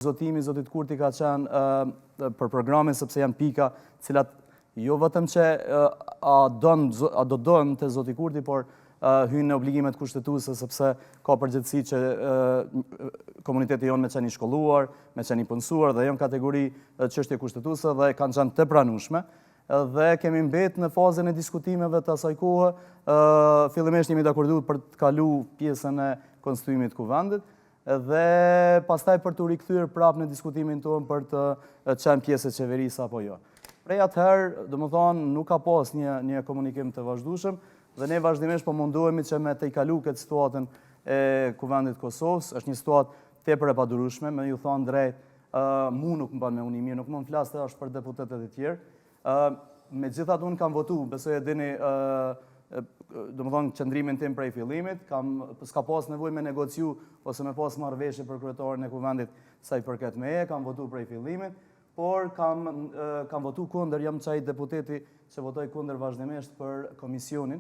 Zotimi Zotit Kurti ka qenë për programin sepse janë pika cilat jo vetëm që a do donë të Zoti Kurti, por hynë në obligimet kushtetuese sepse ka përgjegjësi që komuniteti jonë me qenë i shkolluar, me qenë i punësuar dhe janë kategori çështje kushtetuese dhe kanë qenë të pranueshme. Dhe kemi mbet në fazën e diskutimeve të asaj kohe, fillimisht jemi dakorduar për të kaluar pjesën e konstituimit të kuvendit, dhe pastaj për të rikthyer prapë në diskutimin tonë për të qenë pjesë e qeverisë apo jo. Prej atëherë, domethënë, nuk ka pas një komunikim të vazhdueshëm dhe ne vazhdimisht po mundohemi që me të kalu këtë situatën e kuvendit Kosovës. Është një situatë tepër e padurueshme, me ju thonë drejt, mu nuk më ban me unë mirë, nuk më flas tash për deputetët e tjerë. Megjithatë unë kam votu, besoj e dini domethënë qëndrimin tim prej fillimit, s'ka pas nevojë me negociu ose me pas marrëveshje për kryetarin e kuvendit sa i përket meje, kam votu prej fillimit, por kam votu kundër, jam çaj deputeti që votoi kundër vazhdimisht për komisionin,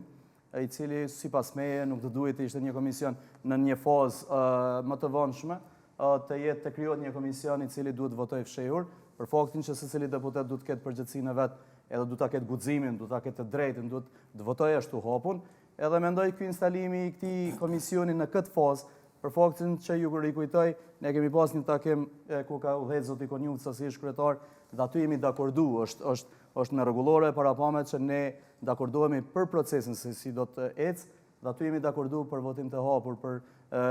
i cili sipas meje nuk të duhet të ishte një komision në një fazë më të vonshme, të krijohet një komision i cili duhet votoj fshehur, për faktin që secili deputet duhet të ketë përgjegjësinë e vet, edhe duhet ta ketë guximin, duhet ta ketë të drejtën, duhet të votojë ashtu hapun, edhe mendoj ky instalimi i këtij komisioni në këtë fazë, për faktin që ju rikujtoj, ne kemi pas një takim ku ka udhëhequr zoti Konjuca si ish kryetar, dhe aty jemi dakordu, është në rregullore parapame që ne dakordohemi për procesin se si do të ecë, dhe aty jemi dakordu për votim të hapur për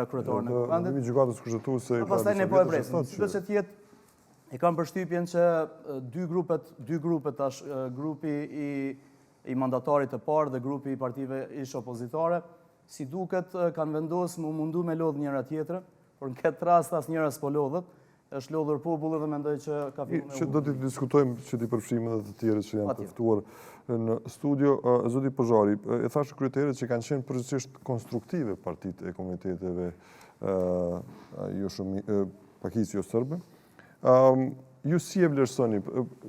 kryetarin e kuvendit. Ndërmjet gjykatës kushtetuese Pastaj ne po e presim. Sidoqë të jetë, e kam përshtypjen që dy grupet tash, grupi i mandatarit të parë dhe grupi i partive ish opozitare, si duket kanë vendosur mu mundu me lodh njëra tjetrën, por në këtë rast asnjëra s'po lodhet, është lodhur populli dhe mendoj që ka filluar. Që do të diskutojmë që t'i përfshijmë edhe të tjerët që janë të ftuar në studio. Zoti Pozhari, e thashë kryetarët që kanë qenë përgjithsisht konstruktive partitë e komuniteteve pakisë jo serbe. Ju si e vlerësoni?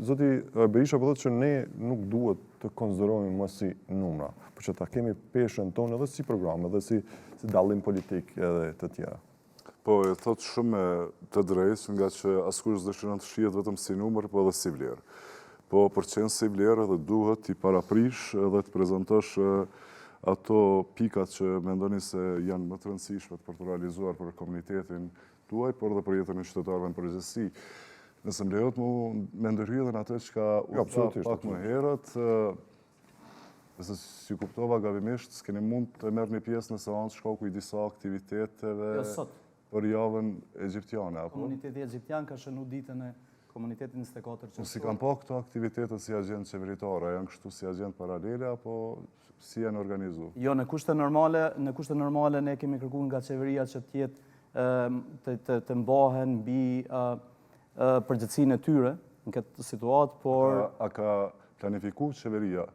Zoti Berisha po thotë që ne nuk duhet të konsiderohemi më si numra, por që ta kemi peshën tonë edhe si program, edhe si dallim politik edhe të tjera. Po, e thotë shumë të drejtë, nga që askush dëshiron të shihet vetëm si numër, po edhe si vlerë. Po, për qenë si vlerë edhe duhet t'i paraprish edhe të prezantosh ato pikat që mendoni se janë më të rëndësishme për të realizuar për komunitetin tuaj, por edhe për jetën e qytetarëve në përgjithësi. Nëse më lejohet me ndërhyj edhe në atë që ka u tha pak më herët, nëse si kuptova gabimisht, s'keni mund të merrni pjesë në seancë shkoku i disa aktiviteteve për javën egjiptiane, apo? Komuniteti egjiptian ka shënuar ditën e komunitetit 24 qershor. Si kanë pa këto aktivitete si agjent qeveritare, janë kështu si agjent paralele, apo si janë organizuar? Jo, në kushte normale ne kemi kërkuar nga qeveria që të jetë të mbahen mbi përgjegjësinë e tyre në këtë situatë, por A ka planifikuar qeveria